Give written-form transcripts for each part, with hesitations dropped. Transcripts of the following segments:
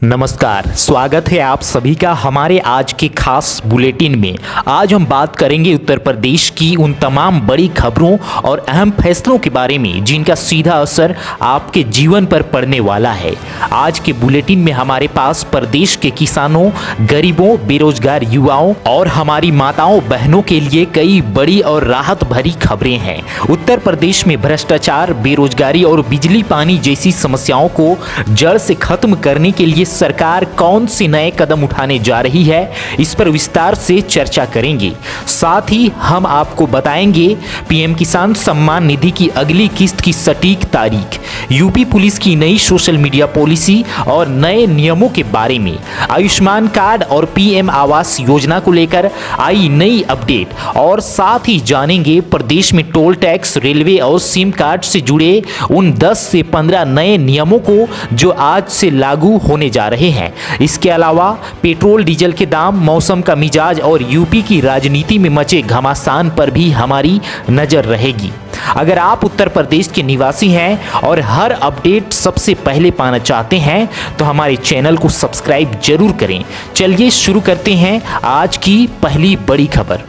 नमस्कार, स्वागत है आप सभी का हमारे आज के खास बुलेटिन में। आज हम बात करेंगे उत्तर प्रदेश की उन तमाम बड़ी खबरों और अहम फैसलों के बारे में जिनका सीधा असर आपके जीवन पर पड़ने वाला है। आज के बुलेटिन में हमारे पास प्रदेश के किसानों, गरीबों, बेरोजगार युवाओं और हमारी माताओं बहनों के लिए कई बड़ी और राहत भरी खबरें हैं। उत्तर प्रदेश में भ्रष्टाचार, बेरोजगारी और बिजली पानी जैसी समस्याओं को जड़ से खत्म करने के लिए सरकार कौन से नए कदम उठाने जा रही है, इस पर विस्तार से चर्चा करेंगे। साथ ही हम आपको बताएंगे पीएम किसान सम्मान निधि की अगली किस्त की सटीक तारीख, यूपी पुलिस की नई सोशल मीडिया पॉलिसी और नए नियमों के बारे में, आयुष्मान कार्ड और पीएम आवास योजना को लेकर आई नई अपडेट, और साथ ही जानेंगे प्रदेश में टोल टैक्स, रेलवे और सिम कार्ड से जुड़े उन 10 से 15 नए नियमों को जो आज से लागू होने जा रहे हैं। इसके अलावा पेट्रोल डीजल के दाम, मौसम का मिजाज और यूपी की राजनीति में मचे घमासान पर भी हमारी नजर रहेगी। अगर आप उत्तर प्रदेश के निवासी हैं और हर अपडेट सबसे पहले पाना चाहते हैं तो हमारे चैनल को सब्सक्राइब जरूर करें। चलिए शुरू करते हैं आज की पहली बड़ी खबर।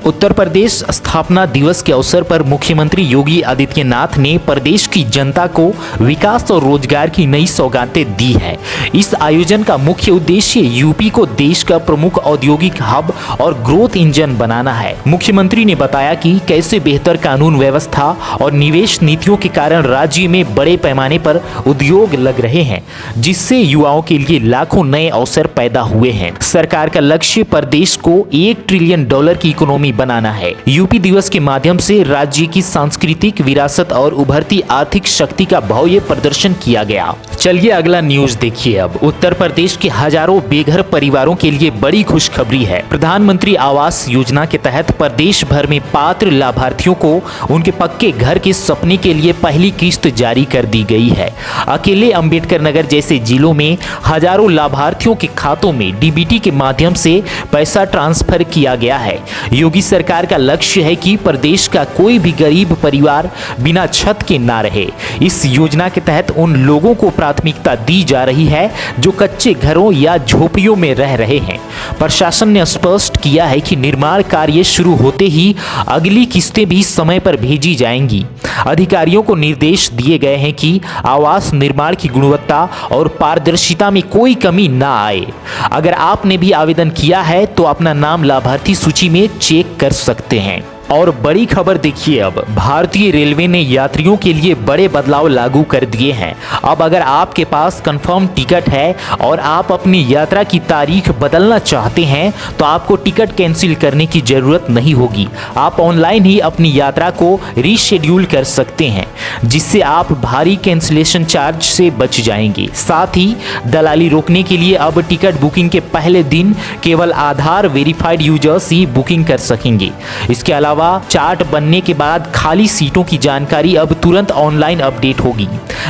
उत्तर प्रदेश स्थापना दिवस के अवसर पर मुख्यमंत्री योगी आदित्यनाथ ने प्रदेश की जनता को विकास और रोजगार की नई सौगातें दी हैं। इस आयोजन का मुख्य उद्देश्य यूपी को देश का प्रमुख औद्योगिक हब और ग्रोथ इंजन बनाना है। मुख्यमंत्री ने बताया कि कैसे बेहतर कानून व्यवस्था और निवेश नीतियों के कारण राज्य में बड़े पैमाने पर उद्योग लग रहे हैं, जिससे युवाओं के लिए लाखों नए अवसर पैदा हुए हैं। सरकार का लक्ष्य प्रदेश को $1 ट्रिलियन की इकोनॉमी बनाना है। यूपी दिवस के माध्यम से राज्य की सांस्कृतिक विरासत और उभरती आर्थिक शक्ति का भव्य प्रदर्शन किया गया। चलिए अगला न्यूज देखिए। अब उत्तर प्रदेश के हजारों बेघर परिवारों के लिए बड़ी खुशखबरी है। प्रधानमंत्री आवास योजना के तहत प्रदेश भर में पात्र लाभार्थियों को उनके पक्के घर के सपने के लिए पहली किस्त जारी कर दी गई है। अकेले अंबेडकर नगर जैसे जिलों में हजारों लाभार्थियों के खातों में डीबीटी के माध्यम से पैसा ट्रांसफर किया गया है। योगी सरकार का लक्ष्य है कि प्रदेश का कोई भी गरीब परिवार बिना छत के ना रहे। इस योजना के तहत उन लोगों को प्राथमिकता दी जा रही है जो कच्चे घरों या झोपड़ियों में रह रहे हैं। प्रशासन ने स्पष्ट किया है कि निर्माण कार्य शुरू होते ही अगली किस्तें भी समय पर भेजी जाएंगी। अधिकारियों को निर्देश दिए गए हैं कि आवास निर्माण की गुणवत्ता और पारदर्शिता में कोई कमी ना आए। अगर आपने भी आवेदन किया है तो अपना नाम लाभार्थी सूची में चेक कर सकते हैं। और बड़ी खबर देखिए। अब भारतीय रेलवे ने यात्रियों के लिए बड़े बदलाव लागू कर दिए हैं। अब अगर आपके पास कंफर्म टिकट है और आप अपनी यात्रा की तारीख बदलना चाहते हैं तो आपको टिकट कैंसिल करने की जरूरत नहीं होगी। आप ऑनलाइन ही अपनी यात्रा को रीशेड्यूल कर सकते हैं, जिससे आप भारी कैंसिलेशन चार्ज से बच जाएंगे। साथ ही दलाली रोकने के लिए अब टिकट बुकिंग के पहले दिन केवल आधार वेरीफाइड यूजर्स ही बुकिंग कर सकेंगे। इसके अलावा चार्ट बनने के बाद खाली सीटों की जानकारी अब तुरंत ऑनलाइन अपडेट होगी,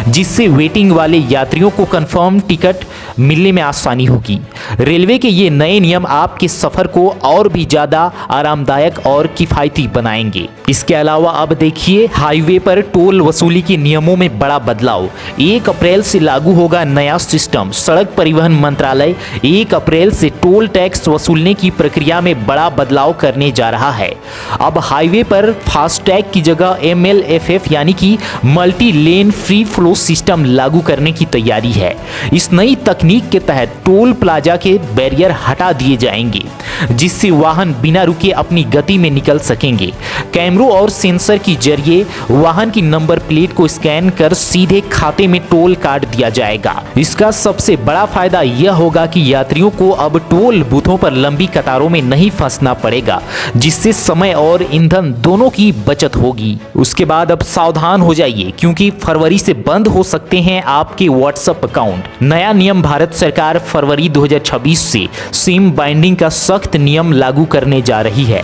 जिससे वेटिंग वाले यात्रियों को कंफर्म टिकट मिलने में आसानी होगी। रेलवे के ये नए नियम आपके सफर को और भी ज्यादा आरामदायक और किफायती बनाएंगे। इसके अलावा अब देखिए, हाईवे पर टोल वसूली के नियमों में बड़ा बदलाव। 1 अप्रैल से लागू होगा नया सिस्टम। सड़क परिवहन मंत्रालय 1 अप्रैल से टोल टैक्स वसूलने की प्रक्रिया में बड़ा बदलाव करने जा रहा है। अब हाईवे पर फास्टैग की जगह MLFF यानी कि multi lane free flow system लागू करने की तैयारी है। इस नई तकनीक के तहत टोल प्लाजा के बैरियर हटा दिए जाएंगे, जिससे वाहन बिना रुके अपनी गति में निकल सकेंगे। कैमरों और सेंसर के जरिए वाहन की नंबर प्लेट को स्कैन कर सीधे खाते में टोल काट दिया जाएगा। इसका सबसे बड़ा फायदा यह होगा कि यात्रियों को अब टोल बूथों पर लंबी कतारों में नहीं फंसना पड़ेगा, जिससे समय और ईंधन दोनों की बचत होगी। उसके बाद अब सावधान हो जाइए, क्योंकि फरवरी से बंद हो सकते हैं आपके व्हाट्सएप अकाउंट। नया नियम भारत सरकार फरवरी 2026 से सिम बाइंडिंग का सख्त नियम लागू करने जा रही है।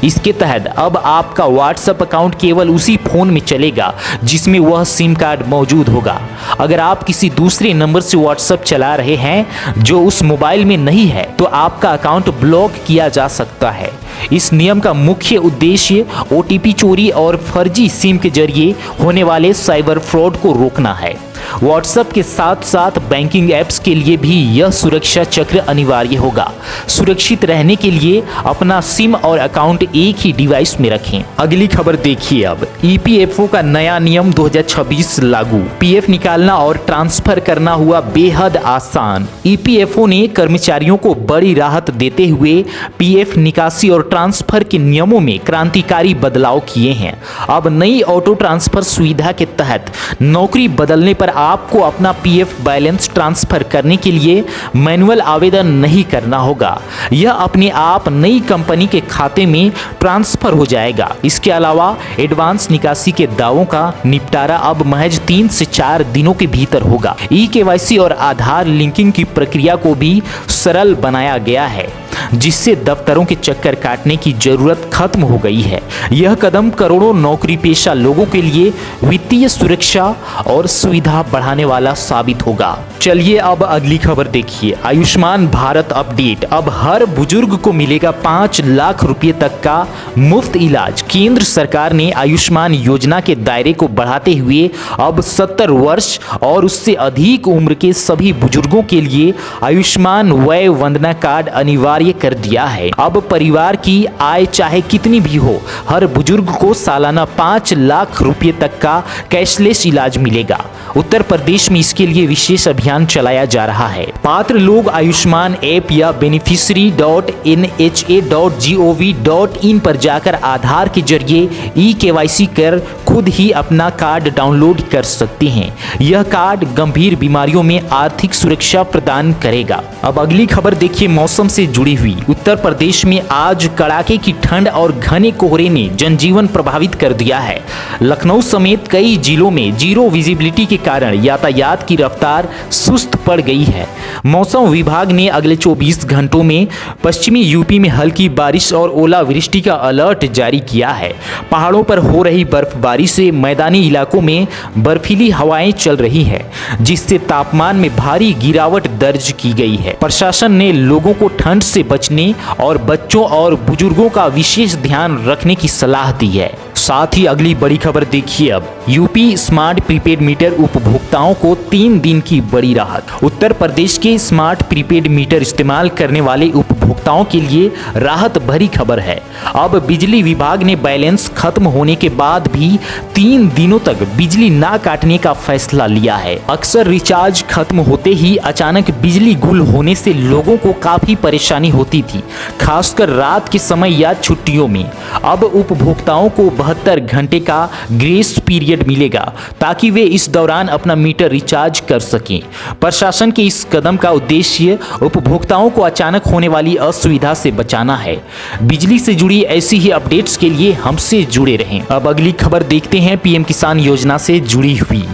इसके तहत अब आपका व्हाट्सएप अकाउंट केवल उसी फोन में चलेगा जिसमें वह सिम कार्ड मौजूद होगा। अगर आप किसी दूसरे नंबर से व्हाट्सएप चला रहे हैं जो उस मोबाइल में नहीं है तो आपका अकाउंट ब्लॉक किया जा सकता है। इस नियम का मुख्य उद्देश्य OTP चोरी और फर्जी सिम के जरिए होने वाले साइबर फ्रॉड को रोकना है। व्हाट्सएप के साथ साथ बैंकिंग ऐप्स के लिए भी यह सुरक्षा चक्र अनिवार्य होगा। सुरक्षित रहने के लिए अपना सिम और अकाउंट एक ही डिवाइस में रखें। अगली खबर देखिए अब, ईपीएफओ का नया नियम 2026 लागू, पीएफ निकालना और ट्रांसफर करना हुआ बेहद आसान। ईपीएफओ ने कर्मचारियों को बड़ी राहत देते हुए पीएफ निकासी और ट्रांसफर के नियमों में क्रांतिकारी बदलाव किए हैं। अब नई ऑटो ट्रांसफर सुविधा के तहत नौकरी बदलने पर आपको अपना पीएफ बैलेंस ट्रांसफर करने के लिए मैनुअल आवेदन नहीं करना होगा। यह अपने आप नई कंपनी के खाते में ट्रांसफर हो जाएगा। इसके अलावा एडवांस निकासी के दावों का निपटारा अब महज 3 से 4 दिनों के भीतर होगा। ई-केवाईसी और आधार लिंकिंग की प्रक्रिया को भी सरल बनाया गया है, जिससे दफ्तरों के चक्कर काटने की जरूरत खत्म हो गई है। यह कदम करोड़ों नौकरी पेशा लोगों के लिए वित्तीय सुरक्षा और सुविधा बढ़ाने वाला साबित होगा। चलिए अब अगली खबर देखिए, आयुष्मान भारत अपडेट। अब हर बुजुर्ग को मिलेगा 5 लाख रुपए तक का मुफ्त इलाज। केंद्र सरकार ने आयुष्मान योजना के दायरे को बढ़ाते हुए अब 70 वर्ष और उससे अधिक उम्र के सभी बुजुर्गों के लिए आयुष्मान वय वंदना कार्ड अनिवार्य कर दिया है। अब परिवार की आय चाहे कितनी भी हो, हर बुजुर्ग को सालाना 5 लाख रुपए तक का कैशलेस इलाज मिलेगा। उत्तर प्रदेश में इसके लिए विशेष अभियान चलाया जा रहा है। पात्र लोग आयुष्मान ऐप या beneficiary.nha.gov.in पर जाकर आधार के जरिए ई-केवाईसी कर खुद ही अपना कार्ड डाउनलोड कर सकते हैं। यह कार्ड गंभीर बीमारियों में आर्थिक सुरक्षा प्रदान करेगा। अब अगली खबर देखिए, मौसम से जुड़ी हुई। उत्तर प्रदेश में आज कड़ाके की ठंड और घने कोहरे ने जनजीवन प्रभावित कर दिया है। लखनऊ समेत कई जिलों में जीरो विजिबिलिटी के कारण यातायात की रफ्तार सुस्त पड़ गई है। मौसम विभाग ने अगले 24 घंटों में पश्चिमी यूपी में हल्की बारिश और ओलावृष्टि का अलर्ट जारी किया है। पहाड़ों पर हो रही बर्फबारी से मैदानी इलाकों में बर्फीली हवाएं चल रही हैं, जिससे तापमान में भारी गिरावट दर्ज की गई है। प्रशासन ने लोगों को ठंड से बचने और बच्चों और बुजुर्गों का विशेष ध्यान रखने की सलाह दी है। साथ ही अगली बड़ी खबर देखिए अब, यूपी स्मार्ट प्रीपेड मीटर उपभोक्ताओं को 3 दिन की बड़ी राहत। उत्तर प्रदेश के स्मार्ट प्रीपेड मीटर इस्तेमाल करने वाले उपभोक्ताओं के लिए राहत भरी खबर है। अब बिजली विभाग ने बैलेंस खत्म होने के बाद भी 3 दिनों तक बिजली ना काटने का फैसला लिया है। अक्सर रिचार्ज खत्म होते ही अचानक बिजली गुल होने से लोगों को काफी परेशानी होती थी, खासकर रात के समय या छुट्टियों में। अब उपभोक्ताओं को 72 घंटे का ग्रेस पीरियड मिलेगा ताकि वे इस दौरान अपना मीटर रिचार्ज कर सकें। प्रशासन के इस कदम का उद्देश्य उपभोक्ताओं को अचानक होने वाली असुविधा से बचाना है। बिजली से जुड़ी ऐसी ही अपडेट्स के लिए हमसे जुड़े रहें। अब अगली खबर देखते हैं, पीएम किसान योजना से जुड़ी हुई।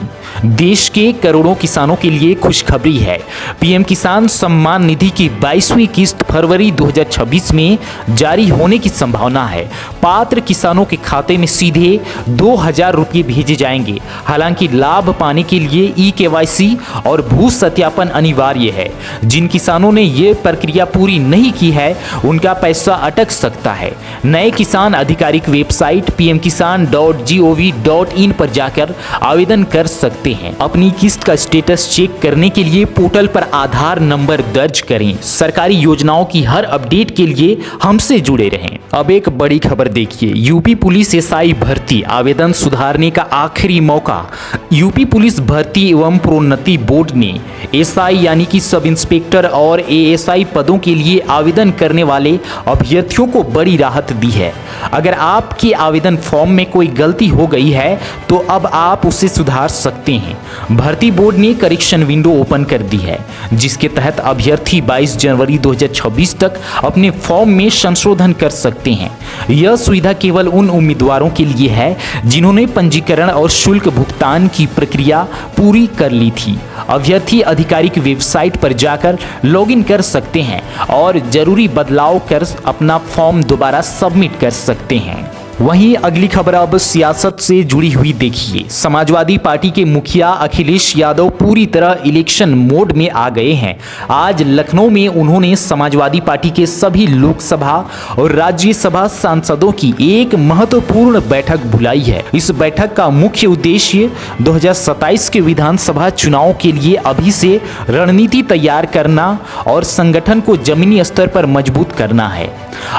देश के करोड़ों किसानों के लिए खुशखबरी है। पीएम किसान सम्मान निधि की 22वीं किस्त फरवरी 2026 में जारी होने की संभावना है। पात्र किसानों के खाते में सीधे 2000 रुपये भेजे जाएंगे। हालांकि लाभ पाने के लिए ई-केवाईसी और भू सत्यापन अनिवार्य है। जिन किसानों ने ये प्रक्रिया पूरी नहीं की है, उनका पैसा अटक सकता है। नए किसान आधिकारिक वेबसाइट pmkisan.gov.in पर जाकर आवेदन कर सकते हैं। अपनी किस्त का स्टेटस चेक करने के लिए पोर्टल पर आधार नंबर दर्ज करें। सरकारी योजनाओं की हर अपडेट के लिए हमसे जुड़े रहें। अब एक बड़ी खबर देखिए, यूपी पुलिस एसआई भर्ती आवेदन सुधारने का आखिरी मौका। यूपी पुलिस भर्ती एवं प्रोन्नति बोर्ड ने एसआई यानी कि सब इंस्पेक्टर और एएसआई पदों के लिए आवेदन करने वाले अभ्यर्थियों को बड़ी राहत दी है। अगर आपके आवेदन फॉर्म में कोई गलती हो गई है तो अब आप उसे सुधार सकते हैं। भर्ती बोर्ड ने करेक्शन विंडो ओपन कर दी है, जिसके तहत अभ्यर्थी 22 जनवरी 2026 तक अपने फॉर्म में संशोधन कर सकते हैं। यह सुविधा केवल उन उम्मीदवारों के लिए है जिन्होंने पंजीकरण और शुल्क भुगतान की प्रक्रिया पूरी कर ली थी। अभ्यर्थी आधिकारिक वेबसाइट पर जाकर लॉगिन कर सकते हैं और जरूरी बदलाव कर अपना फॉर्म दोबारा सबमिट कर सकते हैं। वहीं अगली खबर अब सियासत से जुड़ी हुई देखिए। समाजवादी पार्टी के मुखिया अखिलेश यादव पूरी तरह इलेक्शन मोड में आ गए हैं। आज लखनऊ में उन्होंने समाजवादी पार्टी के सभी लोकसभा और राज्यसभा सांसदों की एक महत्वपूर्ण बैठक बुलाई है। इस बैठक का मुख्य उद्देश्य 2027 के विधानसभा चुनाव के लिए अभी से रणनीति तैयार करना और संगठन को जमीनी स्तर पर मजबूत करना है।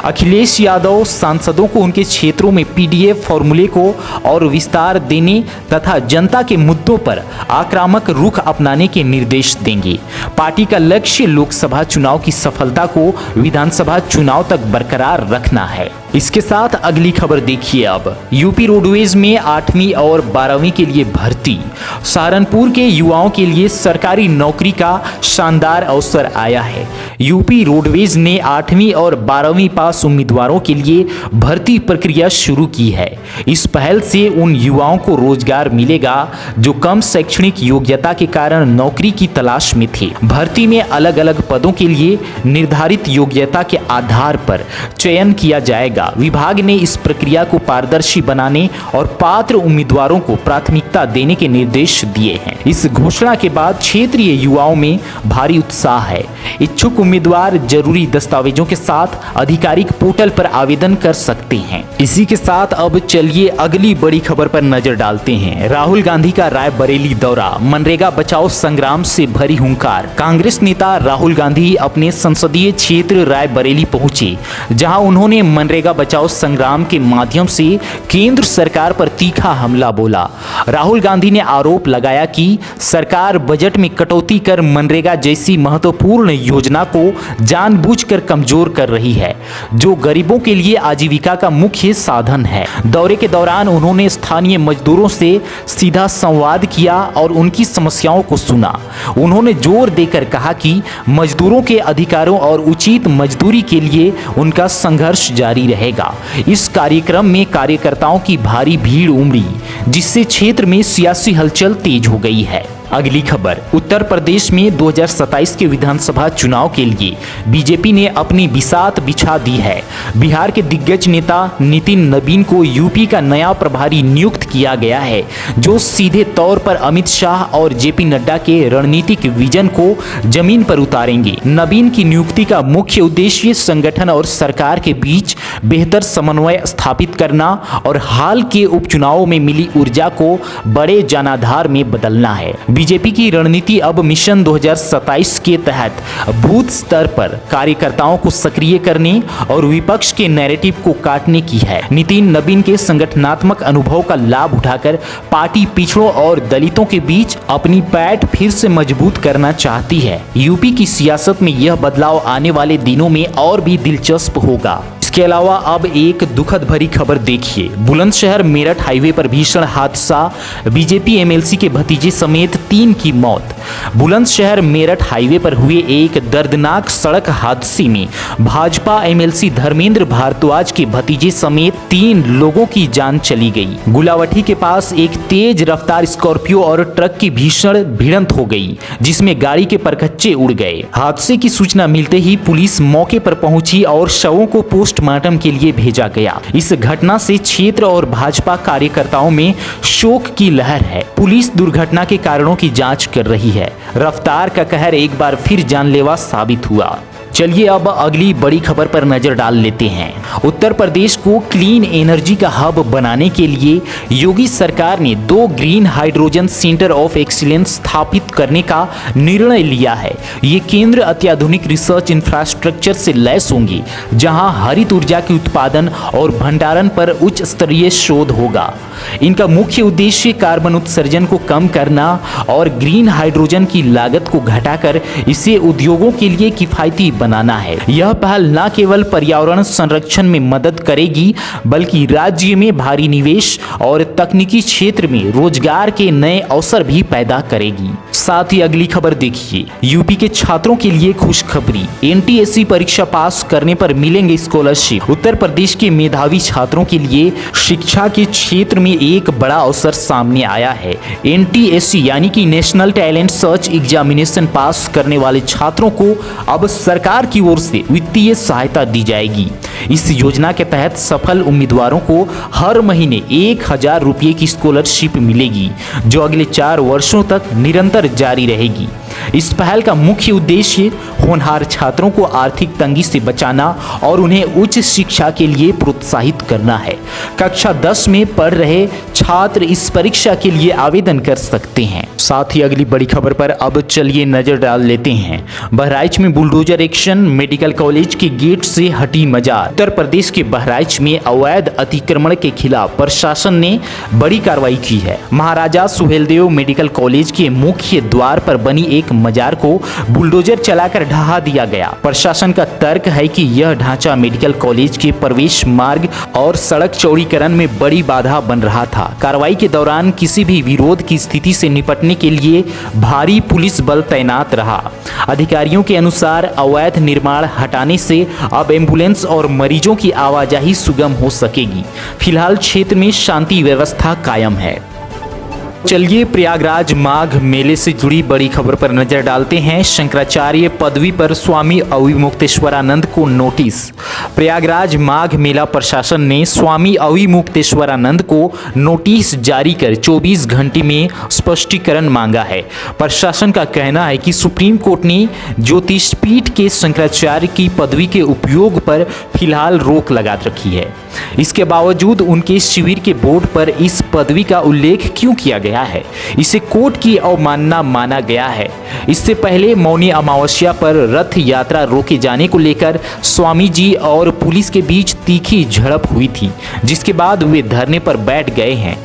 अखिलेश यादव सांसदों को उनके क्षेत्रों में पीडीएफ फॉर्मूले को और विस्तार देने तथा जनता के मुद्दों पर आक्रामक रुख अपनाने के निर्देश देंगे। पार्टी का लक्ष्य लोकसभा चुनाव की सफलता को विधानसभा चुनाव तक बरकरार रखना है। इसके साथ अगली खबर देखिए अब। यूपी रोडवेज में 8वीं और 12वीं के लिए भर्ती। सहारनपुर के युवाओं के लिए सरकारी नौकरी का शानदार अवसर आया है। यूपी रोडवेज ने 8वीं और 12वीं पास उम्मीदवारों के लिए भर्ती प्रक्रिया शुरू की है। इस पहल से उन युवाओं को रोजगार मिलेगा जो कम शैक्षणिक योग्यता के कारण नौकरी की तलाश में थे। भर्ती में अलग अलग पदों के लिए निर्धारित योग्यता के आधार पर चयन किया जाएगा। विभाग ने इस प्रक्रिया को पारदर्शी बनाने और पात्र उम्मीदवारों को प्राथमिकता देने के निर्देश दिए हैं। इस घोषणा के बाद क्षेत्रीय युवाओं में भारी उत्साह है। इच्छुक उम्मीदवार जरूरी दस्तावेजों के साथ आधिकारिक पोर्टल पर आवेदन कर सकते हैं। इसी के साथ अब चलिए अगली बड़ी खबर पर नजर डालते हैं। राहुल गांधी का रायबरेली दौरा, मनरेगा बचाओ संग्राम से भरी हुंकार। कांग्रेस नेता राहुल गांधी अपने संसदीय क्षेत्र रायबरेली पहुंचे, जहां उन्होंने मनरेगा बचाओ संग्राम के माध्यम से केंद्र सरकार पर तीखा हमला बोला। राहुल गांधी ने आरोप लगाया कि सरकार बजट में कटौती कर मनरेगा जैसी महत्वपूर्ण योजना को जानबूझकर कमजोर कर रही है, जो गरीबों के लिए आजीविका का मुख्य साधन है। दौरे के दौरान उन्होंने स्थानीय मजदूरों से सीधा संवाद किया और उनकी समस्याओं को सुना। उन्होंने जोर देकर कहा कि मजदूरों के अधिकारों और उचित मजदूरी के लिए उनका संघर्ष जारी रहेगा। इस कार्यक्रम में कार्यकर्ताओं की भारी भीड़ उमड़ी, जिससे क्षेत्र में सियासी हलचल तेज हो गई है। अगली खबर, उत्तर प्रदेश में 2027 के विधानसभा चुनाव के लिए बीजेपी ने अपनी बिसात बिछा दी है। बिहार के दिग्गज नेता नितिन नबीन को यूपी का नया प्रभारी नियुक्त किया गया है, जो सीधे तौर पर अमित शाह और जेपी नड्डा के रणनीतिक विजन को जमीन पर उतारेंगे। नबीन की नियुक्ति का मुख्य उद्देश्य संगठन और सरकार के बीच बेहतर समन्वय स्थापित करना और हाल के उपचुनावों में मिली ऊर्जा को बड़े जनाधार में बदलना है। बीजेपी की रणनीति अब मिशन 2027 के तहत बूथ स्तर पर कार्यकर्ताओं को सक्रिय करने और विपक्ष के नैरेटिव को काटने की है। नितिन नबीन के संगठनात्मक अनुभव का लाभ उठाकर पार्टी पिछड़ों और दलितों के बीच अपनी पैठ फिर से मजबूत करना चाहती है। यूपी की सियासत में यह बदलाव आने वाले दिनों में और भी दिलचस्प होगा। इसके अलावा अब एक दुखद भरी खबर देखिए। बुलंदशहर मेरठ हाईवे पर भीषण हादसा, बीजेपी एमएलसी के भतीजे समेत 3 की मौत। बुलंदशहर मेरठ हाईवे पर हुए एक दर्दनाक सड़क हादसे में भाजपा एमएलसी धर्मेंद्र भारद्वाज के भतीजे समेत 3 लोगों की जान चली गई। गुलावटी के पास एक तेज रफ्तार स्कॉर्पियो और ट्रक की भीषण भिड़ंत हो गई, जिसमें गाड़ी के परखच्चे उड़ गए। हादसे की सूचना मिलते ही पुलिस मौके पर पहुंची और शवों को पोस्टमार्टम के लिए भेजा गया। इस घटना से क्षेत्र और भाजपा कार्यकर्ताओं में शोक की लहर है। पुलिस दुर्घटना के कारणों की जांच कर रही है। रफ्तार का कहर एक बार फिर जानलेवा साबित हुआ। चलिए अब अगली बड़ी खबर पर नजर डाल लेते हैं। उत्तर प्रदेश को क्लीन एनर्जी का हब बनाने के लिए योगी सरकार ने 2 green hydrogen centre of excellence स्थापित करने का निर्णय लिया है। ये केंद्र अत्याधुनिक रिसर्च इंफ्रास्ट्रक्चर से लैस होंगी, जहां हरित ऊर्जा के उत्पादन और भंडारण पर उच्च स्तरीय शोध होगा। इनका मुख्य उद्देश्य कार्बन उत्सर्जन को कम करना और ग्रीन हाइड्रोजन की लागत को घटाकर इसे उद्योगों के लिए किफायती बनाना है। यह पहल न केवल पर्यावरण संरक्षण में मदद करेगी, बल्कि राज्य में भारी निवेश और तकनीकी क्षेत्र में रोजगार के नए अवसर भी पैदा करेगी। साथ ही अगली खबर देखिए। यूपी के छात्रों के लिए खुशखबरी, एनटीएससी परीक्षा पास करने पर मिलेंगे स्कॉलरशिप। उत्तर प्रदेश के मेधावी छात्रों के लिए शिक्षा के क्षेत्र में एक बड़ा अवसर सामने आया है। एनटीएससी यानी कि नेशनल टैलेंट सर्च एग्जामिनेशन पास करने वाले छात्रों को अब सरकार की ओर से वित्तीय सहायता दी जाएगी। इस योजना के तहत सफल उम्मीदवारों को हर महीने 1,000 रुपये की स्कॉलरशिप मिलेगी, जो अगले 4 वर्षों तक निरंतर जारी रहेगी। इस पहल का मुख्य उद्देश्य होनहार छात्रों को आर्थिक तंगी से बचाना और उन्हें उच्च शिक्षा के लिए प्रोत्साहित करना है। कक्षा 10 में पढ़ रहे छात्र इस परीक्षा के लिए आवेदन कर सकते हैं। साथ ही अगली बड़ी खबर पर अब चलिए नजर डाल लेते हैं। बहराइच में बुलडोजर एक्शन, मेडिकल कॉलेज के गेट से हटी मजार। उत्तर प्रदेश के बहराइच में अवैध अतिक्रमण के खिलाफ प्रशासन ने बड़ी कार्रवाई की है। महाराजा सुहेलदेव मेडिकल कॉलेज के मुख्य द्वार पर बनी एक मजार को बुलडोजर चलाकर ढहा दिया गया। प्रशासन का तर्क है कि यह ढांचा मेडिकल कॉलेज के प्रवेश मार्ग और सड़क चौड़ीकरण में बड़ी बाधा बन रहा था। कार्रवाई के दौरान किसी भी विरोध की स्थिति से निपटने के लिए भारी पुलिस बल तैनात रहा। अधिकारियों के अनुसार अवैध निर्माण हटाने से अब एम्बुलेंस और मरीजों की आवाजाही सुगम हो सकेगी। फिलहाल क्षेत्र में शांति व्यवस्था कायम है। चलिए प्रयागराज माघ मेले से जुड़ी बड़ी खबर पर नजर डालते हैं। शंकराचार्य पदवी पर स्वामी अविमुक्तेश्वरानंद को नोटिस। प्रयागराज माघ मेला प्रशासन ने स्वामी अविमुक्तेश्वरानंद को नोटिस जारी कर 24 घंटे में स्पष्टीकरण मांगा है। प्रशासन का कहना है कि सुप्रीम कोर्ट ने ज्योतिषपीठ के शंकराचार्य की पदवी के उपयोग पर फिलहाल रोक लगा रखी है। इसके बावजूद उनके शिविर के बोर्ड पर इस पदवी का उल्लेख क्यों किया गया है? इसे कोर्ट की अवमानना माना गया है। इससे पहले मौनी अमावस्या पर रथ यात्रा रोके जाने को लेकर स्वामी जी और पुलिस के बीच तीखी झड़प हुई थी, जिसके बाद वे धरने पर बैठ गए हैं।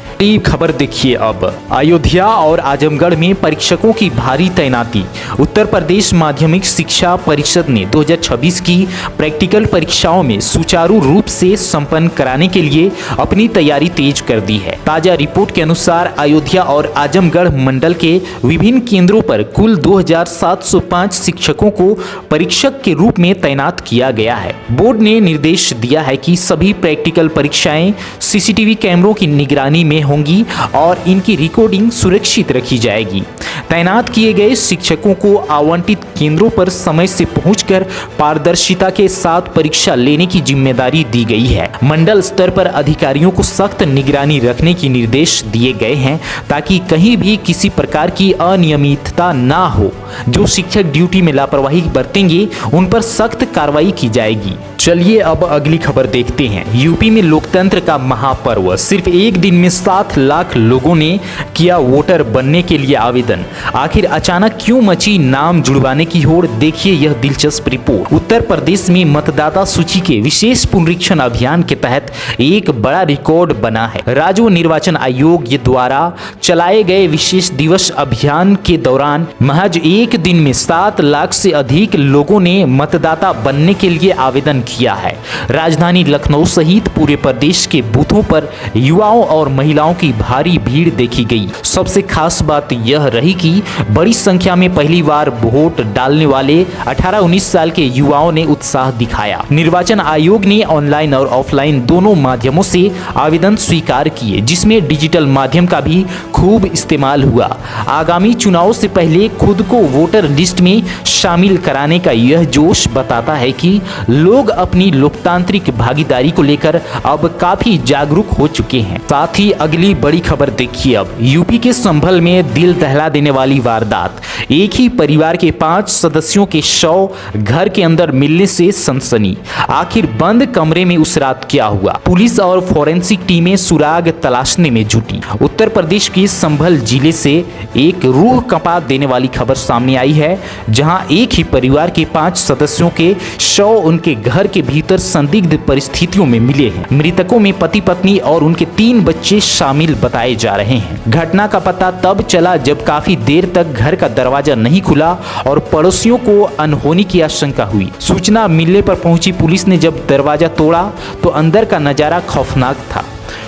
खबर देखिए अब। अयोध्या और आजमगढ़ में परीक्षकों की भारी तैनाती। उत्तर प्रदेश माध्यमिक शिक्षा परिषद ने 2026 की प्रैक्टिकल परीक्षाओं में सुचारू रूप से संपन्न कराने के लिए अपनी तैयारी तेज कर दी है। ताजा रिपोर्ट के अनुसार अयोध्या और आजमगढ़ मंडल के विभिन्न केंद्रों पर कुल 2705 शिक्षकों को परीक्षक के रूप में तैनात किया गया है। बोर्ड ने निर्देश दिया है कि सभी प्रैक्टिकल परीक्षाएं सीसीटीवी कैमरों की निगरानी में होंगी और इनकी रिकॉर्डिंग सुरक्षित रखी जाएगी। तैनात किए गए शिक्षकों को आवंटित केंद्रों पर समय से पहुंचकर पारदर्शिता के साथ परीक्षा लेने की जिम्मेदारी दी गई है। मंडल स्तर पर अधिकारियों को सख्त निगरानी रखने के निर्देश दिए गए हैं ताकि कहीं भी किसी प्रकार की अनियमितता ना हो। जो शिक्षक ड्यूटी में लापरवाही बरतेंगे उन पर सख्त कार्रवाई की जाएगी। चलिए अब अगली खबर देखते हैं। यूपी में लोकतंत्र का महापर्व। सिर्फ एक दिन में 7 लाख लोगों ने किया वोटर बनने के लिए आवेदन। आखिर अचानक क्यों मची नाम जुड़वाने की होड़? देखिए यह दिलचस्प रिपोर्ट। उत्तर प्रदेश में मतदाता सूची के विशेष पुनरीक्षण अभियान के तहत एक बड़ा रिकॉर्ड बना है। राज्य निर्वाचन आयोग द्वारा चलाए गए विशेष दिवस अभियान के दौरान महज एक दिन में 7 लाख से अधिक लोगों ने मतदाता बनने के लिए आवेदन किया है। राजधानी लखनऊ सहित पूरे प्रदेश के बूथों पर युवाओं और महिलाओं की भारी भीड़ देखी गई। सबसे खास बात यह रही कि बड़ी संख्या में पहली बार वोट डालने वाले 18-19 साल के युवाओं ने उत्साह दिखाया। निर्वाचन आयोग ने ऑनलाइन और ऑफलाइन दोनों माध्यमों से आवेदन स्वीकार किए, जिसमें डिजिटल माध्यम का भी खूब इस्तेमाल हुआ। आगामी चुनाव से पहले खुद को वोटर लिस्ट में शामिल कराने का यह जोश बताता है कि लोग अपनी लोकतांत्रिक भागीदारी को लेकर अब काफी जागरूक हो चुके हैं। साथ ही अगली बड़ी खबर देखिए अब। यूपी के संभल में दिल दहला देने वाली वारदात। एक ही परिवार के 5 सदस्यों के शव घर के अंदर मिलने से सनसनी। आखिर बंद कमरे में उस रात क्या हुआ? पुलिस और फोरेंसिक टीमें सुराग तलाशने में जुटी। उत्तर प्रदेश के संभल जिले से एक रूह कंपा देने वाली खबर सामने आई है, जहां एक ही परिवार के 5 सदस्यों के शव उनके घर के भीतर संदिग्ध परिस्थितियों में मिले हैं। मृतकों में पति पत्नी और उनके 3 बच्चे शामिल बताए जा रहे हैं। घटना का पता तब चला जब काफी देर तक घर का दरवाजा नहीं खुला और पड़ोसियों को अनहोनी की आशंका हुई। सूचना मिलने पर पहुंची पुलिस ने जब दरवाजा तोड़ा तो अंदर का नजारा खौफनाक था।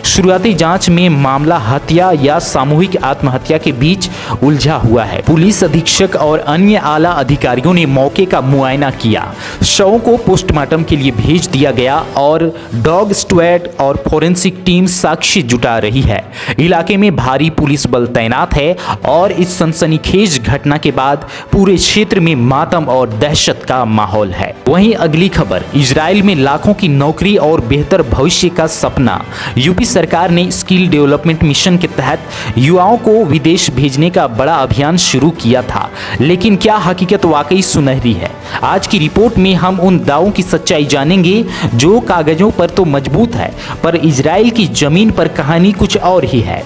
शुरुआती जांच में मामला हत्या या सामूहिक आत्महत्या के बीच उलझा हुआ है। पुलिस अधीक्षक और अन्य आला अधिकारियों ने मौके का मुआयना किया। शवों को पोस्टमार्टम के लिए भेज दिया गया और डॉग स्क्वाड और फोरेंसिक टीम साक्ष्य जुटा रही है। इलाके में भारी पुलिस बल तैनात है और इस सनसनीखेज घटना के बाद पूरे क्षेत्र में मातम और दहशत का माहौल है। वहीं अगली खबर, इजराइल में लाखों की नौकरी और बेहतर भविष्य का सपना। यूपी सरकार ने स्किल डेवलपमेंट मिशन के तहत युवाओं को विदेश भेजने का बड़ा अभियान शुरू किया था, लेकिन क्या हकीकत वाकई सुनहरी है? आज की रिपोर्ट में हम उन दावों की सच्चाई जानेंगे जो कागजों पर तो मजबूत है, पर इजराइल की जमीन पर कहानी कुछ और ही है।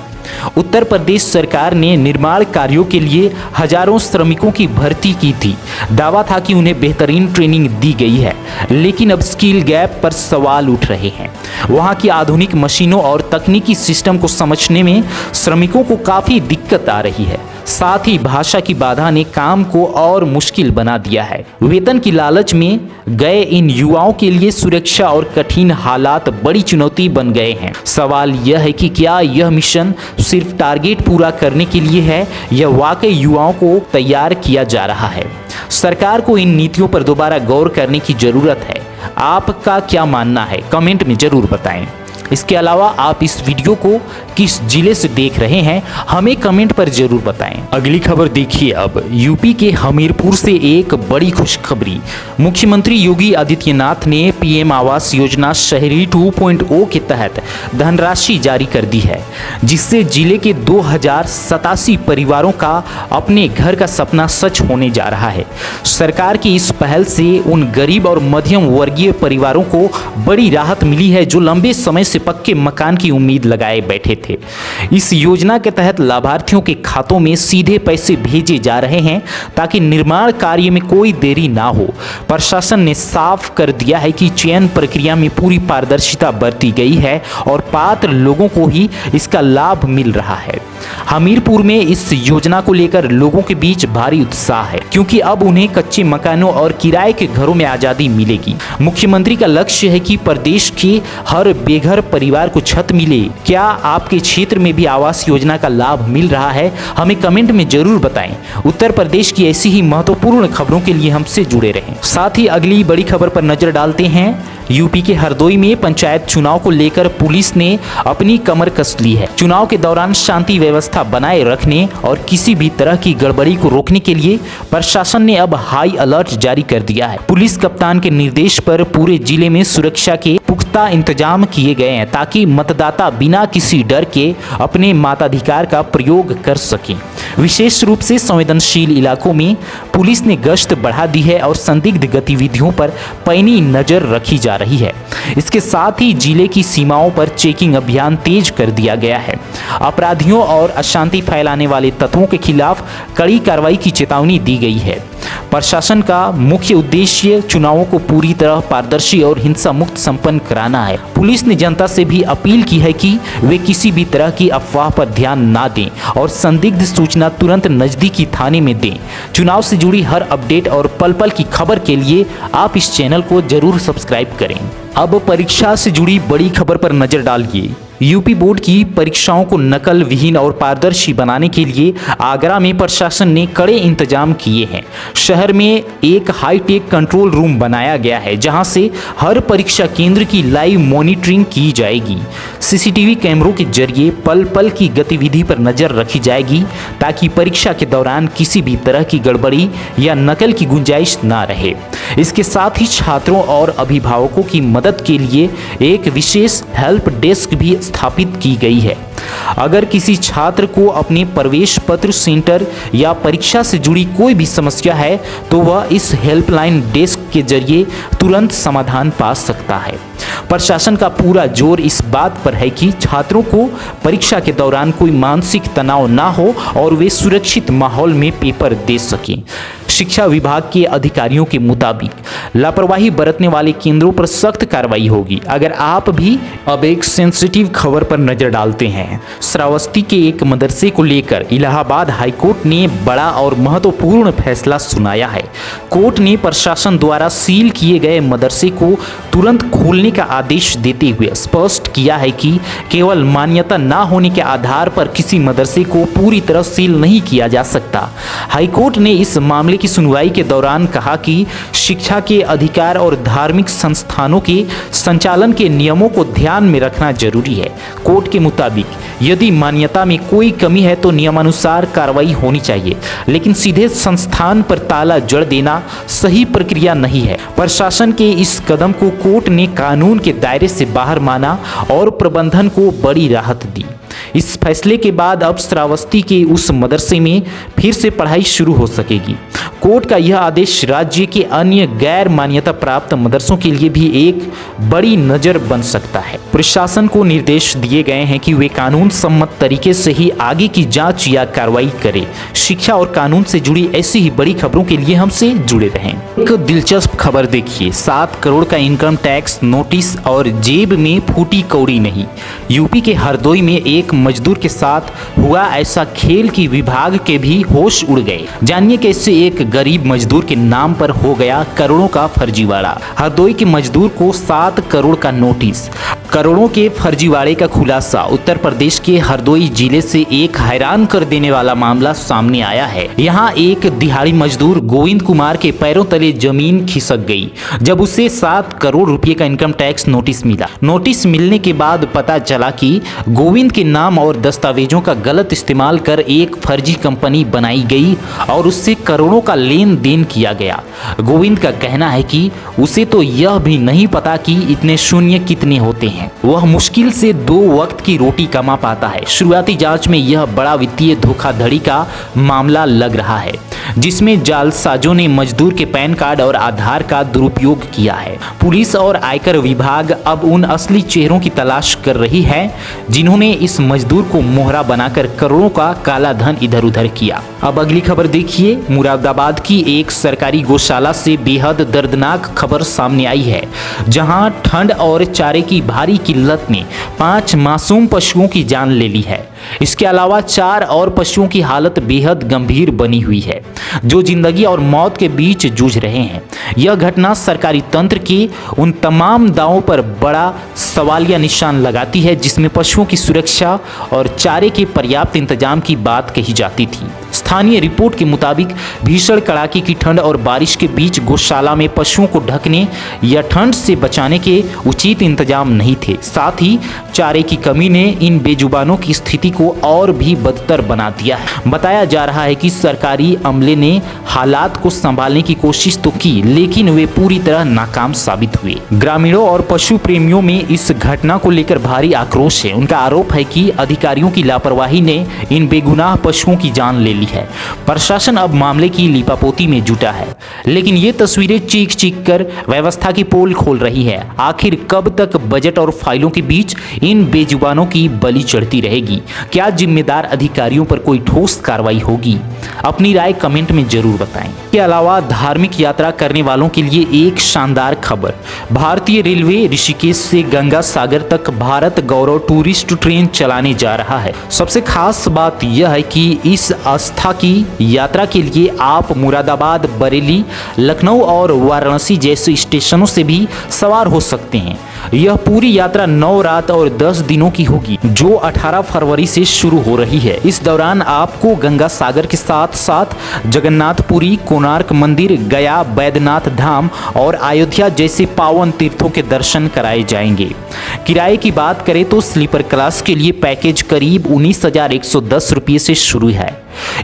उत्तर प्रदेश सरकार ने निर्माण कार्यों के लिए हजारों श्रमिकों की भर्ती की थी। दावा था कि उन्हें बेहतरीन ट्रेनिंग दी गई है, लेकिन अब स्किल गैप पर सवाल उठ रहे हैं। वहां की आधुनिक मशीनों और तकनीकी सिस्टम को समझने में श्रमिकों को काफ़ी दिक्कत आ रही है। साथ ही भाषा की बाधा ने काम को और मुश्किल बना दिया है। वेतन की लालच में गए इन युवाओं के लिए सुरक्षा और कठिन हालात बड़ी चुनौती बन गए हैं। सवाल यह है कि क्या यह मिशन सिर्फ टारगेट पूरा करने के लिए है या वाकई युवाओं को तैयार किया जा रहा है? सरकार को इन नीतियों पर दोबारा गौर करने की जरूरत है। आपका क्या मानना है? कमेंट में जरूर बताएं। इसके अलावा आप इस वीडियो को किस जिले से देख रहे हैं हमें कमेंट पर जरूर बताएं। अगली खबर देखिए अब, यूपी के हमीरपुर से एक बड़ी खुशखबरी। मुख्यमंत्री योगी आदित्यनाथ ने पीएम आवास योजना शहरी 2.0 के तहत धनराशि जारी कर दी है, जिससे जिले के 2087 परिवारों का अपने घर का सपना सच होने जा रहा है। सरकार की इस पहल से उन गरीब और मध्यम वर्गीय परिवारों को बड़ी राहत मिली है जो लंबे समय से पक्के मकान की उम्मीद लगाए बैठे थे। इस योजना के तहत लाभार्थियों के खातों में सीधे पैसे भेजे जा रहे हैं ताकि निर्माण कार्य में कोई देरी ना हो। प्रशासन ने साफ कर दिया है कि चयन प्रक्रिया में पूरी पारदर्शिता बरती गई है और पात्र लोगों को ही इसका लाभ मिल रहा है। हमीरपुर में इस योजना को लेकर लोगों के बीच भारी उत्साह है, क्योंकि अब उन्हें कच्चे मकानों और किराए के घरों में आजादी मिलेगी। मुख्यमंत्री का लक्ष्य है कि प्रदेश के हर बेघर परिवार को छत मिले। क्या आपके क्षेत्र में भी आवास योजना का लाभ मिल रहा है? हमें कमेंट में जरूर बताएं। उत्तर प्रदेश की ऐसी ही महत्वपूर्ण खबरों के लिए हमसे जुड़े रहें। साथ ही अगली बड़ी खबर पर नजर डालते हैं। यूपी के हरदोई में पंचायत चुनाव को लेकर पुलिस ने अपनी कमर कस ली है। चुनाव के दौरान शांति व्यवस्था बनाए रखने और किसी भी तरह की गड़बड़ी को रोकने के लिए प्रशासन ने अब हाई अलर्ट जारी कर दिया है। पुलिस कप्तान के निर्देश पर पूरे जिले में सुरक्षा के पुख्ता इंतजाम किए गए हैं ताकि मतदाता बिना किसी डर के अपने मताधिकार का प्रयोग कर सकें। विशेष रूप से संवेदनशील इलाकों में पुलिस ने गश्त बढ़ा दी है और संदिग्ध गतिविधियों पर पैनी नजर रखी जा रही है। इसके साथ ही जिले की सीमाओं पर चेकिंग अभियान तेज कर दिया गया है। अपराधियों और अशांति फैलाने वाले तत्वों के खिलाफ कड़ी कार्रवाई की चेतावनी दी गई है। प्रशासन का मुख्य उद्देश्य चुनावों को पूरी तरह पारदर्शी और हिंसा मुक्त संपन्न कराना है। पुलिस ने जनता से भी अपील की है कि वे किसी भी तरह की अफवाह पर ध्यान ना दें और संदिग्ध सूचना तुरंत नजदीकी थाने में दें। चुनाव से जुड़ी हर अपडेट और पल पल की खबर के लिए आप इस चैनल को जरूर सब्सक्राइब करें। अब परीक्षा से जुड़ी बड़ी खबर पर नजर डालिए। यूपी बोर्ड की परीक्षाओं को नकल विहीन और पारदर्शी बनाने के लिए आगरा में प्रशासन ने कड़े इंतजाम किए हैं। शहर में एक हाईटेक कंट्रोल रूम बनाया गया है, जहां से हर परीक्षा केंद्र की लाइव मॉनिटरिंग की जाएगी। सीसीटीवी कैमरों के जरिए पल पल की गतिविधि पर नजर रखी जाएगी ताकि परीक्षा के दौरान किसी भी तरह की गड़बड़ी या नकल की गुंजाइश ना रहे। इसके साथ ही छात्रों और अभिभावकों की मदद के लिए एक विशेष हेल्प डेस्क भी स्थापित की गई है। अगर किसी छात्र को अपने प्रवेश पत्र सेंटर या परीक्षा से जुड़ी कोई भी समस्या है तो वह इस हेल्पलाइन डेस्क के जरिए तुरंत समाधान पा सकता है। प्रशासन का पूरा जोर इस बात पर है कि छात्रों को परीक्षा के दौरान कोई मानसिक तनाव ना हो और वे सुरक्षित माहौल में पेपर दे सकें। शिक्षा विभाग के अधिकारियों के मुताबिक लापरवाही बरतने वाले केंद्रों पर सख्त कार्रवाई होगी। अगर आप भी अब एक सेंसिटिव खबर पर नजर डालते हैं। श्रावस्ती के एक मदरसे को लेकर इलाहाबाद हाईकोर्ट ने बड़ा और महत्वपूर्ण फैसला सुनाया है। कोर्ट ने प्रशासन द्वारा सील किए गए मदरसे को तुरंत खोलने का आदेश देते हुए स्पष्ट किया है कि केवल मान्यता न होने के आधार पर किसी मदरसे को पूरी तरह सील नहीं किया जा सकता। हाईकोर्ट ने इस मामले की सुनवाई के दौरान कहा कि शिक्षा के अधिकार और धार्मिक संस्थानों के संचालन के नियमों को ध्यान में रखना जरूरी है। कोर्ट के मुताबिक यदि मान्यता में कोई कमी है तो नियमानुसार कार्रवाई होनी चाहिए, लेकिन सीधे संस्थान पर ताला जड़ देना सही प्रक्रिया नहीं है। प्रशासन के इस कदम को कोर्ट ने कानून के दायरे से बाहर माना और प्रबंधन को बड़ी राहत दी। इस फैसले के बाद अब श्रावस्ती के उस मदरसे में फिर से पढ़ाई शुरू हो सकेगी। कोर्ट का यह आदेश राज्य के अन्य गैर मान्यता प्राप्त मदरसों के लिए भी एक बड़ी नज़र बन सकता है। प्रशासन को निर्देश दिए गए हैं कि वे कानून सम्मत तरीके से ही आगे की जांच या कार्रवाई करें। शिक्षा और कानून से जुड़ी ऐसी ही बड़ी खबरों के लिए हमसे जुड़े रहें। एक दिलचस्प खबर देखिए, 7 करोड़ का इनकम टैक्स नोटिस और जेब में फूटी कौड़ी नहीं। यूपी के हरदोई में एक मजदूर के साथ हुआ ऐसा खेल कि विभाग के भी होश उड़ गए। जानिए कैसे एक गरीब मजदूर के नाम पर हो गया करोड़ों का फर्जीवाड़ा। हरदोई के मजदूर को 7 करोड़ का नोटिस। करोड़ों के फर्जीवाड़े का खुलासा। उत्तर प्रदेश के हरदोई जिले से एक हैरान कर देने वाला मामला सामने आया है। यहाँ एक दिहाड़ी मजदूर गोविंद कुमार के पैरों तले जमीन खिसक गई जब उसे 7 करोड़ रुपए का इनकम टैक्स नोटिस मिला। नोटिस मिलने के बाद पता चला कि गोविंद के नाम और दस्तावेजों का गलत इस्तेमाल कर एक फर्जी कंपनी बनाई गई और उससे करोड़ों का लेन देन किया गया। गोविंद का कहना है कि उसे तो यह भी नहीं पता कि इतने शून्य कितने होते हैं। वह मुश्किल से 2 वक्त की रोटी कमा पाता है। शुरुआती जांच में यह बड़ा वित्तीय धोखाधड़ी का मामला लग रहा है, जिसमें जालसाजों ने मजदूर के पैन कार्ड और आधार का दुरुपयोग किया है। पुलिस और आयकर विभाग अब उन असली चेहरों की तलाश कर रही है जिन्होंने इस मजदूर को मोहरा बनाकर करोड़ों का काला धन इधर उधर किया। अब अगली खबर देखिए, मुरादाबाद की एक सरकारी गौशाला से बेहद दर्दनाक खबर सामने आई है, जहां ठंड और चारे की भारी किल्लत ने 5 मासूम पशुओं की जान ले ली है। इसके अलावा 4 और पशुओं की हालत बेहद गंभीर बनी हुई है, जो जिंदगी और मौत के बीच जूझ रहे हैं। यह घटना सरकारी तंत्र के उन तमाम दावों पर बड़ा सवालिया निशान लगाती है जिसमें पशुओं की सुरक्षा और चारे के पर्याप्त इंतजाम की बात कही जाती थी। स्थानीय रिपोर्ट के मुताबिक भीषण कड़ाके की ठंड और बारिश के बीच गौशाला में पशुओं को ढकने या ठंड से बचाने के उचित इंतजाम नहीं थे। साथ ही चारे की कमी ने इन बेजुबानों की स्थिति को और भी बदतर बना दिया है। बताया जा रहा है कि सरकारी अमले ने हालात को संभालने की कोशिश तो की, लेकिन वे पूरी तरह नाकाम साबित हुए। ग्रामीणों और पशु प्रेमियों में इस घटना को लेकर भारी आक्रोश है। उनका आरोप है कि अधिकारियों की लापरवाही ने इन बेगुनाह पशुओं की जान ले ली है। प्रशासन अब मामले की लीपापोती में जुटा है, लेकिन ये तस्वीरें चीख चीख कर व्यवस्था की पोल खोल रही है। आखिर कब तक बजट और फाइलों के बीच इन बेजुबानों की बलि चढ़ती रहेगी? क्या जिम्मेदार अधिकारियों पर कोई ठोस कार्रवाई होगी? अपनी राय कमेंट में जरूर बताएं। इसके अलावा धार्मिक यात्रा करने वालों के लिए एक शानदार खबर। भारतीय रेलवे ऋषिकेश से गंगा सागर तक भारत गौरव टूरिस्ट ट्रेन चलाने जा रहा है। सबसे खास बात यह है कि इस आस्था की यात्रा के लिए आप मुरादाबाद, बरेली, लखनऊ और वाराणसी जैसे स्टेशनों से भी सवार हो सकते हैं। यह पूरी यात्रा 9 रात और 10 दिनों की होगी, जो 18 फरवरी से शुरू हो रही है। इस दौरान आपको गंगा सागर के साथ साथ जगन्नाथपुरी, कोणार्क मंदिर, गया, बैद्यनाथ धाम और अयोध्या जैसे पावन तीर्थों के दर्शन कराए जाएंगे। किराए की बात करें तो स्लीपर क्लास के लिए पैकेज करीब 19,110 रुपये से शुरू है।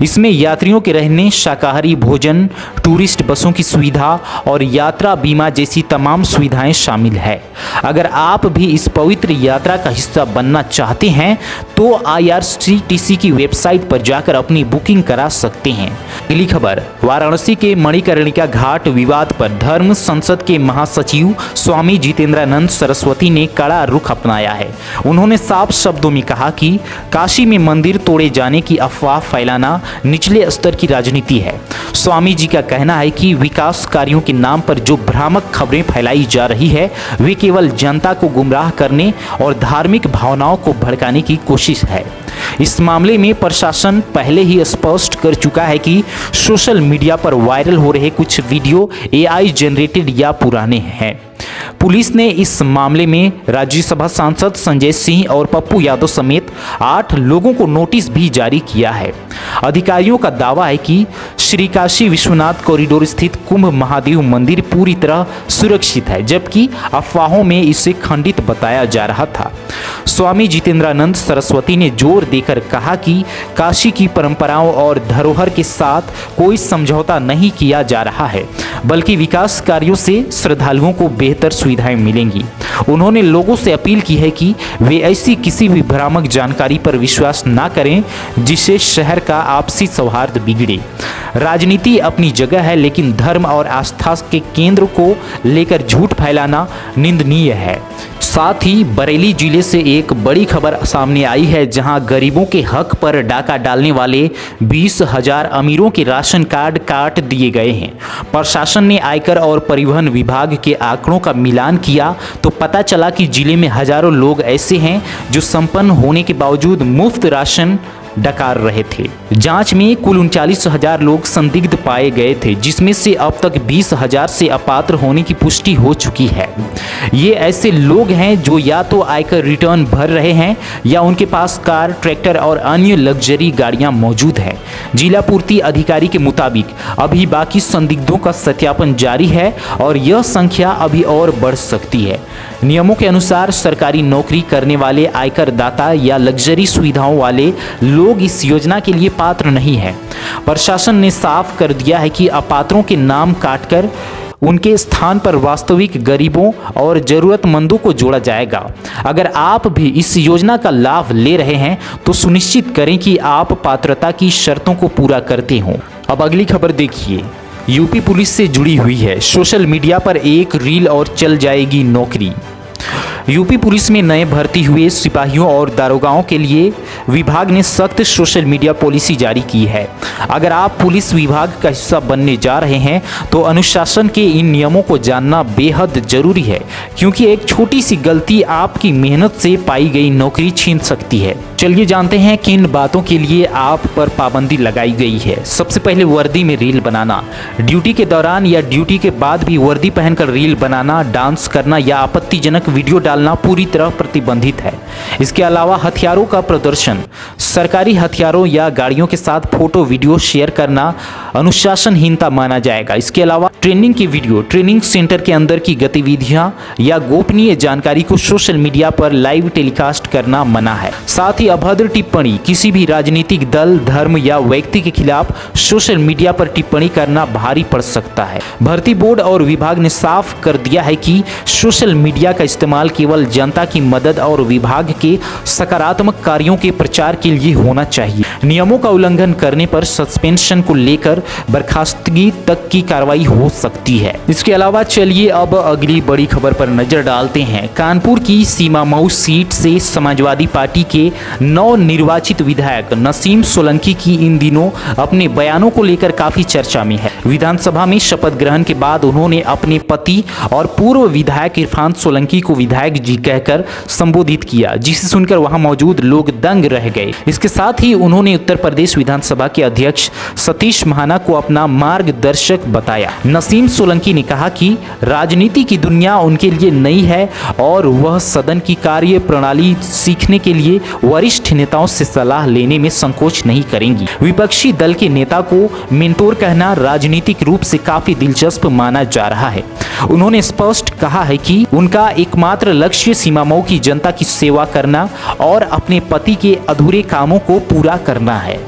इसमें यात्रियों के रहने, शाकाहारी भोजन, टूरिस्ट बसों की सुविधा और यात्रा बीमा जैसी तमाम सुविधाएं शामिल है। अगर आप भी इस पवित्र यात्रा का हिस्सा बनना चाहते हैं तो IRCTC की वेबसाइट पर जाकर अपनी बुकिंग करा सकते हैं। अगली खबर, वाराणसी के मणिकर्णिका घाट विवाद पर धर्म संसद के महासचिव स्वामी जितेंद्रानंद सरस्वती ने कड़ा रुख अपनाया है। उन्होंने साफ शब्दों में कहा कि काशी में मंदिर तोड़े जाने की अफवाह फैलाना निचले स्तर की राजनीति है। स्वामी जी का कहना है कि विकास कार्यों के नाम पर जो भ्रामक खबरें फैलाई जा रही है वे केवल जनता को गुमराह करने और धार्मिक भावनाओं को भड़काने की कोशिश है। इस मामले में प्रशासन पहले ही स्पष्ट कर चुका है कि सोशल मीडिया पर वायरल हो रहे कुछ वीडियो एआई जनरेटेड या पुराने हैं। पुलिस ने इस मामले में राज्यसभा सांसद संजय सिंह और पप्पू यादव समेत 8 लोगों को नोटिस भी जारी किया है। अधिकारियों का दावा है कि श्री काशी विश्वनाथ कॉरिडोर स्थित कुंभ महादेव मंदिर पूरी तरह सुरक्षित है, जबकि अफवाहों में इसे खंडित बताया जा रहा था। स्वामी जितेंद्रानंद सरस्वती ने जोर देकर कहा कि काशी की परंपराओं और धरोहर के साथ कोई समझौता नहीं किया जा रहा है, बल्कि विकास कार्यों से श्रद्धालुओं को बेहतर सुविधाएं मिलेंगी। उन्होंने लोगों से अपील की है कि वे ऐसी किसी भी भ्रामक जानकारी पर विश्वास न करें जिससे शहर का आपसी सौहार्द बिगड़े। राजनीति अपनी जगह है, लेकिन धर्म और आस्था के केंद्र को लेकर झूठ फैलाना निंदनीय है। साथ ही बरेली जिले से एक बड़ी खबर सामने आई है, जहां गरीबों के हक पर डाका डालने वाले 20,000 अमीरों के राशन कार्ड काट दिए गए हैं। प्रशासन ने आयकर और परिवहन विभाग के आंकड़ों का मिलान किया तो पता चला कि जिले में हजारों लोग ऐसे हैं जो संपन्न होने के बावजूद मुफ्त राशन डकार रहे थे। जांच में कुल 39,000 लोग संदिग्ध पाए गए थे, जिसमें से अब तक 20,000 से अपात्र होने की पुष्टि हो चुकी है। ये ऐसे लोग हैं जो या तो आयकर रिटर्न भर रहे हैं या उनके पास कार, ट्रैक्टर और अन्य लग्जरी गाड़ियां मौजूद हैं। जिला पूर्ति अधिकारी के मुताबिक अभी बाकी संदिग्धों का सत्यापन जारी है और यह संख्या अभी और बढ़ सकती है। नियमों के अनुसार सरकारी नौकरी करने वाले आयकर दाता या लग्जरी सुविधाओं वाले लोग इस योजना के लिए पात्र नहीं है। प्रशासन ने साफ कर दिया है कि अपात्रों के नाम काटकर उनके स्थान पर वास्तविक गरीबों और जरूरतमंदों को जोड़ा जाएगा। अगर आप भी इस योजना का लाभ ले रहे हैं तो सुनिश्चित करें कि आप पात्रता की शर्तों को पूरा करते हों। अब अगली खबर देखिए। यूपी पुलिस से जुड़ी हुई है। सोशल मीडिया पर एक रील और चल जाएगी नौकरी। यूपी पुलिस में नए भर्ती हुए सिपाहियों और दारोगाओं के लिए विभाग ने सख्त सोशल मीडिया पॉलिसी जारी की है। अगर आप पुलिस विभाग का हिस्सा बनने जा रहे हैं तो अनुशासन के इन नियमों को जानना बेहद जरूरी है, क्योंकि एक छोटी सी गलती आपकी मेहनत से पाई गई नौकरी छीन सकती है। चलिए जानते हैं किन बातों के लिए आप पर पाबंदी लगाई गई है। सबसे पहले वर्दी में रील बनाना। ड्यूटी के दौरान या ड्यूटी के बाद भी वर्दी पहनकर रील बनाना, डांस करना या आपत्तिजनक वीडियो डालना पूरी तरह प्रतिबंधित है। इसके अलावा हथियारों का प्रदर्शन, सरकारी हथियारों या गाड़ियों के साथ फोटो वीडियो शेयर करना अनुशासनहीनता माना जाएगा। इसके अलावा ट्रेनिंग की वीडियो, ट्रेनिंग सेंटर के अंदर की गतिविधियां या गोपनीय जानकारी को सोशल मीडिया पर लाइव टेलीकास्ट करना मना है। साथ ही अभद्र टिप्पणी, किसी भी राजनीतिक दल, धर्म या व्यक्ति के खिलाफ सोशल मीडिया पर टिप्पणी करना भारी पड़ सकता है। भर्ती बोर्ड और विभाग ने साफ कर दिया है कि सोशल मीडिया का इस्तेमाल केवल जनता की मदद और विभाग के सकारात्मक कार्यों के प्रचार के लिए होना चाहिए। नियमों का उल्लंघन करने पर सस्पेंशन को लेकर बर्खास्तगी तक की कार्रवाई हो सकती है। इसके अलावा चलिए अब अगली बड़ी खबर पर नजर डालते हैं। कानपुर की सीमामऊ सीट से समाजवादी पार्टी के नवनिर्वाचित विधायक नसीम सोलंकी की इन दिनों अपने बयानों को लेकर काफी चर्चा में है। विधानसभा में शपथ ग्रहण के बाद उन्होंने अपने पति और पूर्व विधायक इरफान सोलंकी को विधायक जी कहकर संबोधित किया, जिसे सुनकर वहां मौजूद लोग दंग रह गए। इसके साथ ही उन्होंने उत्तर प्रदेश विधानसभा के अध्यक्ष सतीश महाना को अपना मार्गदर्शक बताया। नसीम सोलंकी ने कहा कि राजनीति की दुनिया उनके लिए नई है और वह सदन की कार्य प्रणाली सीखने के लिए वरिष्ठ नेताओं से सलाह लेने में संकोच नहीं करेंगी। विपक्षी दल के नेता को मेंटोर कहना राजनीतिक रूप से काफी दिलचस्प माना जा रहा है। उन्होंने स्पष्ट कहा है कि उनका एकमात्र लक्ष्य सीमामऊ की जनता की सेवा करना और अपने पति के अधूरे कामों को पूरा करना है।